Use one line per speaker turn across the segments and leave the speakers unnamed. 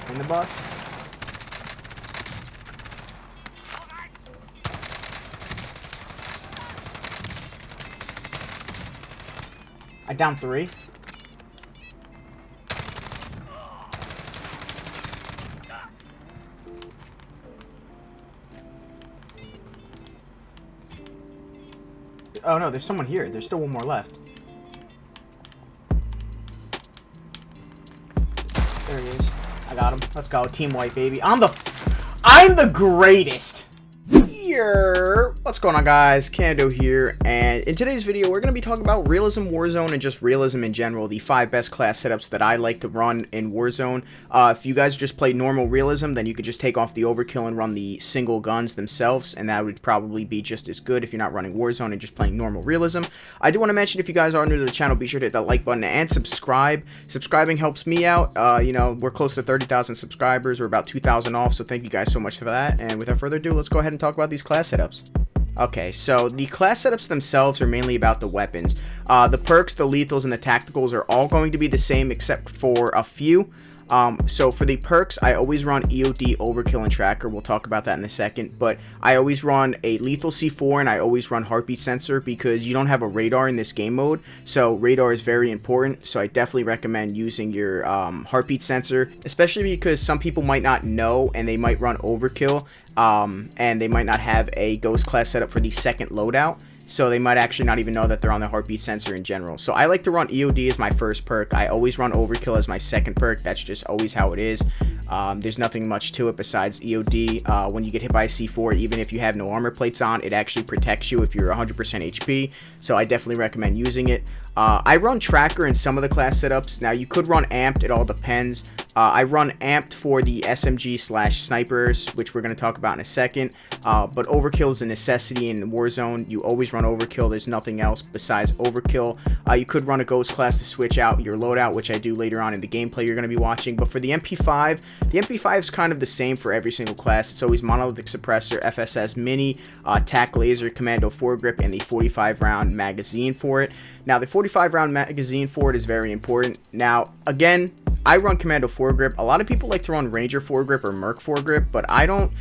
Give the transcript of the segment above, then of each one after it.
In the bus. I downed 3. Oh no, there's someone here. There's still one more left. There he is. I got him. Let's go. Team white, baby. I'm the greatest. Here. What's going on, guys? Kando here, and in today's video we're going to be talking about Realism Warzone and just Realism in general, the 5 best class setups that I like to run in Warzone. If you guys just play normal Realism, then you could just take off the overkill and run the single guns themselves, and that would probably be just as good if you're not running Warzone and just playing normal Realism. I do want to mention, if you guys are new to the channel, be sure to hit that like button and subscribe. Subscribing helps me out. You know, we're close to 30,000 subscribers. We're about 2,000 off, so thank you guys so much for that. And without further ado, let's go ahead and talk about these class setups. Okay, so the class setups themselves are mainly about the weapons. The perks, the lethals, and the tacticals are all going to be the same except for a few. So for the perks, I always run EOD, Overkill, and Tracker. We'll talk about that in a second. But I always run a Lethal C4 and I always run Heartbeat Sensor because you don't have a radar in this game mode. So radar is very important. So I definitely recommend using your Heartbeat Sensor, especially because some people might not know and they might run Overkill. And they might not have a Ghost class setup for the second loadout. So they might actually not even know that they're on the heartbeat sensor in general. So I like to run EOD as my first perk. I always run Overkill as my second perk. That's just always how it is. There's nothing much to it besides EOD. When you get hit by a C4, even if you have no armor plates on, it actually protects you if you're 100% HP. So I definitely recommend using it. I run Tracker in some of the class setups. Now you could run Amped, it all depends. I run Amped for the SMG/snipers, which we're going to talk about in a second. But Overkill is a necessity in Warzone. You always run Overkill. There's nothing else besides Overkill. You could run a Ghost class to switch out your loadout, which I do later on in the gameplay you're going to be watching. But for the MP5 is kind of the same for every single class. It's always Monolithic Suppressor, FSS Mini, TAC Laser, Commando Foregrip, and the 45-round magazine for it. Now, the 45-round magazine for it is very important. Now, again, I run Commando Foregrip. A lot of people like to run Ranger Foregrip or Merc Foregrip, but I don't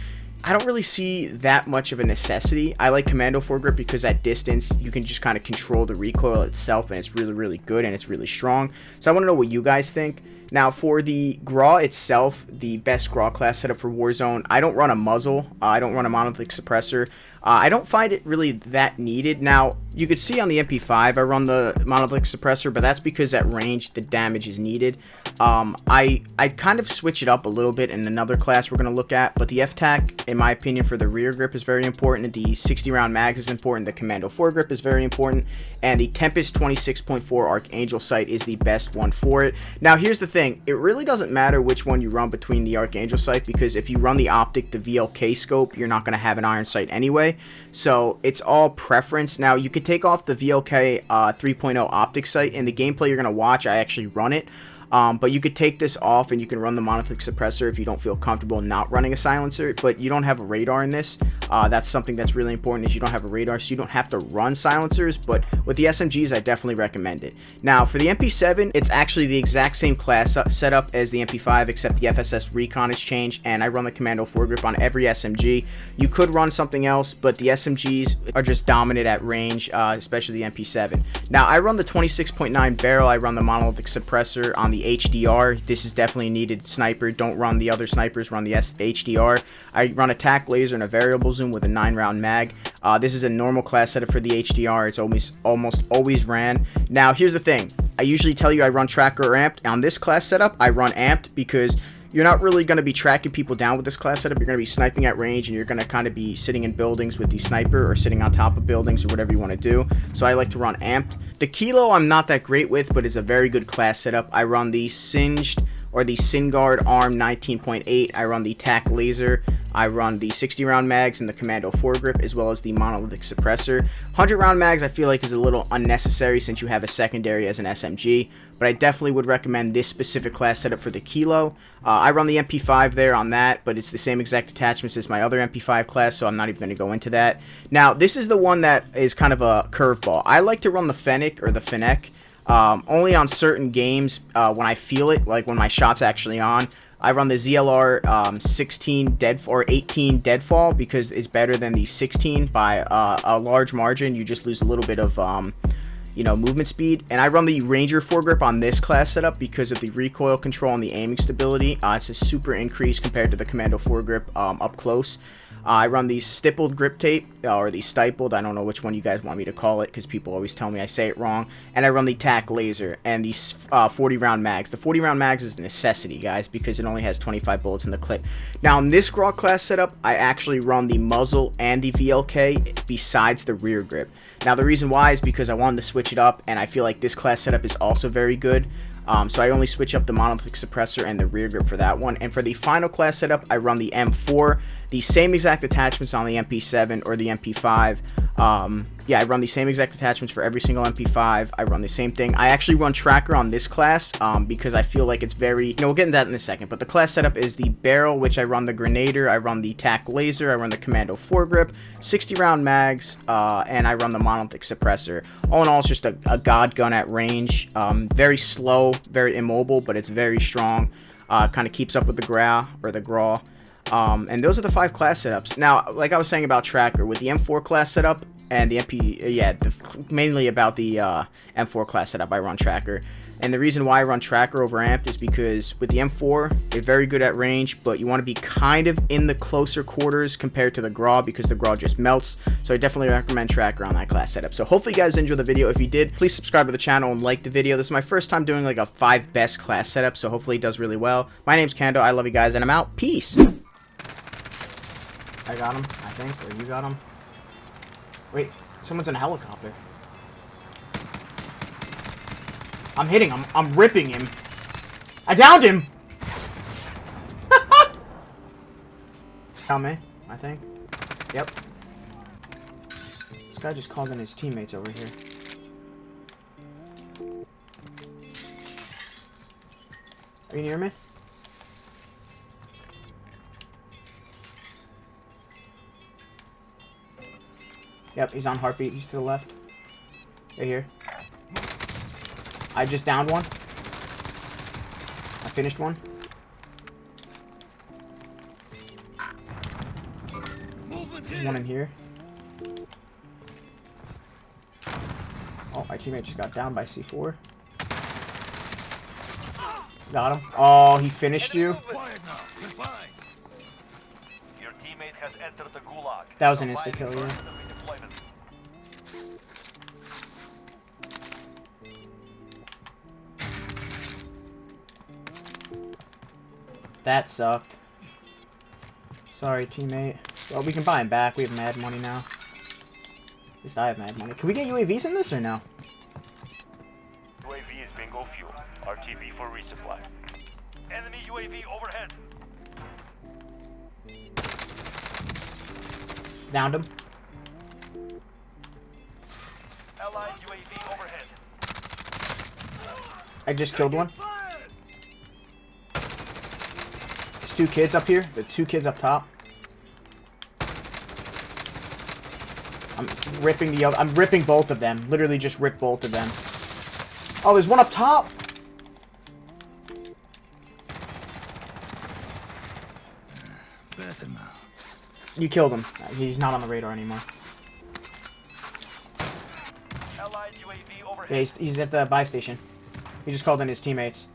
really see that much of a necessity. I like Commando Foregrip because at distance, you can just kind of control the recoil itself, and it's really, really good, and it's really strong. So I want to know what you guys think. Now, for the GRAW itself, the best GRAW class setup for Warzone, I don't run a muzzle. I don't run a Monolithic Suppressor. I don't find it really that needed. Now, you could see on the MP5, I run the Monolithic Suppressor, but that's because at range, the damage is needed. I kind of switch it up a little bit in another class we're going to look at, but the F-TAC, in my opinion, for the rear grip is very important. The 60-round mags is important. The Commando Foregrip is very important. And the Tempest 26.4 Archangel sight is the best one for it. Now, here's the thing. It really doesn't matter which one you run between the Archangel sight, because if you run the optic, the VLK scope, you're not going to have an iron sight anyway. So it's all preference. Now, you could take off the VLK 3.0 optic sight. In the gameplay you're going to watch, I actually run it. But you could take this off and you can run the Monolithic Suppressor if you don't feel comfortable not running a silencer, but you don't have a radar in this. That's something that's really important, is you don't have a radar, so you don't have to run silencers, but with the SMGs, I definitely recommend it. Now, for the MP7, it's actually the exact same class setup as the MP5, except the FSS Recon is changed, and I run the Commando Foregrip on every SMG. You could run something else, but the SMGs are just dominant at range, especially the MP7. Now, I run the 26.9 barrel, I run the Monolithic Suppressor on the HDR. This is definitely a needed sniper. Don't run the other snipers, run the HDR. I run a TAC Laser and a variable zoom with a 9-round mag. This is a normal class setup for the HDR. It's almost always ran. Now, here's the thing. I usually tell you I run Tracker or Amped. On this class setup, I run Amped because you're not really going to be tracking people down with this class setup. You're going to be sniping at range, and you're going to kind of be sitting in buildings with the sniper or sitting on top of buildings or whatever you want to do. So I like to run Amped. The Kilo I'm not that great with, but it's a very good class setup. I run the Singed or the Singuard Arm 19.8. I run the TAC Laser. I run the 60-round mags and the Commando Foregrip, as well as the Monolithic Suppressor. 100-round mags I feel like is a little unnecessary since you have a secondary as an SMG, but I definitely would recommend this specific class setup for the Kilo. I run the MP5 there on that, but it's the same exact attachments as my other MP5 class, so I'm not even going to go into that. Now, this is the one that is kind of a curveball. I like to run the Fennec or the Fennec. Only on certain games when I feel it, like when my shot's actually on. I run the ZLR 16 deadfall or 18 deadfall because it's better than the 16 by a large margin. You just lose a little bit of you know, movement speed. And I run the Ranger foregrip on this class setup because of the recoil control and the aiming stability. It's a super increase compared to the Commando foregrip up close. I run the stippled grip tape, or the stippled, I don't know which one you guys want me to call it, because people always tell me I say it wrong. And I run the tack laser, and these 40 round mags. The 40 round mags is a necessity, guys, because it only has 25 bullets in the clip. Now, in this Grok class setup, I actually run the muzzle and the VLK besides the rear grip. Now, the reason why is because I wanted to switch it up, and I feel like this class setup is also very good. So I only switch up the monolithic suppressor and the rear grip for that one. And for the final class setup, I run the M4, the same exact attachments on the MP7 or the MP5. Yeah, I run the same exact attachments for every single MP5. I run the same thing. I actually run tracker on this class because I feel like it's very, you know, we'll get into that in a second. But the class setup is the barrel, which I run the Grenader, I run the tack laser, I run the Commando foregrip, 60 round mags, and I run the monolithic suppressor. All in all, it's just a god gun at range. Very slow, very immobile, but it's very strong. Kind of keeps up with the GRAW. And those are the 5 class setups. Now, like I was saying about tracker, with the M4 class setup and the mainly about the M4 class setup, I run tracker. And the reason why I run tracker over amped is because with the M4, it's very good at range, but you want to be kind of in the closer quarters compared to the GRAW because the GRAW just melts. So I definitely recommend tracker on that class setup. So hopefully you guys enjoyed the video. If you did, please subscribe to the channel and like the video. This is my first time doing like a 5 best class setup, so hopefully it does really well. My name's Kando. I love you guys, and I'm out. Peace. I got him, I think, or you got him. Wait, someone's in a helicopter. I'm hitting him. I'm ripping him. I downed him! Tell me, I think. Yep. This guy just called in his teammates over here. Are you near me? Yep, he's on heartbeat. He's to the left. Right here. I just downed one. I finished one. One in here. Oh, my teammate just got down by C4. Got him. Oh, he finished you.
Your teammate has entered the gulag.
That was an insta-kill, yeah. That sucked. Sorry, teammate. Well, we can buy him back. We have mad money now. At least I have mad money. Can we get UAVs in this or no?
UAV is bingo fuel. RTB for resupply. Enemy UAV overhead.
Downed him.
Allied UAV overhead.
I just killed one. There's 2 kids up here. The 2 kids up top. I'm ripping the other. I'm ripping both of them. Literally just ripped both of them. Oh, there's one up top. You killed him. He's not on the radar anymore.
Allied UAV overhead.
Yeah, he's at the buy station. He just called in his teammates.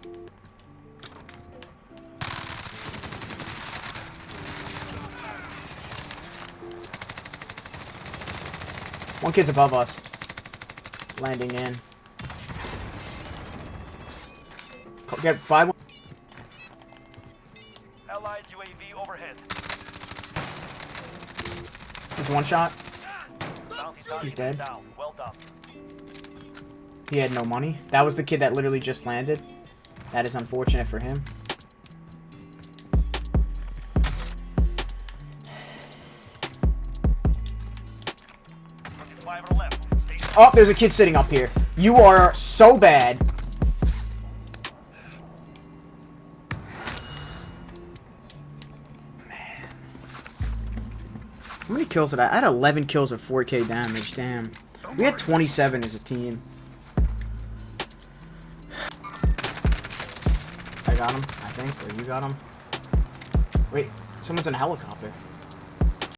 One kid's above us. Landing in. Get buy one.
Allied UAV overhead.
He's one shot. He's dead.
Down. Well done.
He had no money. That was the kid that literally just landed. That is unfortunate for him. Oh, there's a kid sitting up here. You are so bad. Man. How many kills did I had 11 kills at 4K damage. Damn. We had 27 as a team. I got him, I think. Or you got him. Wait, someone's in a helicopter.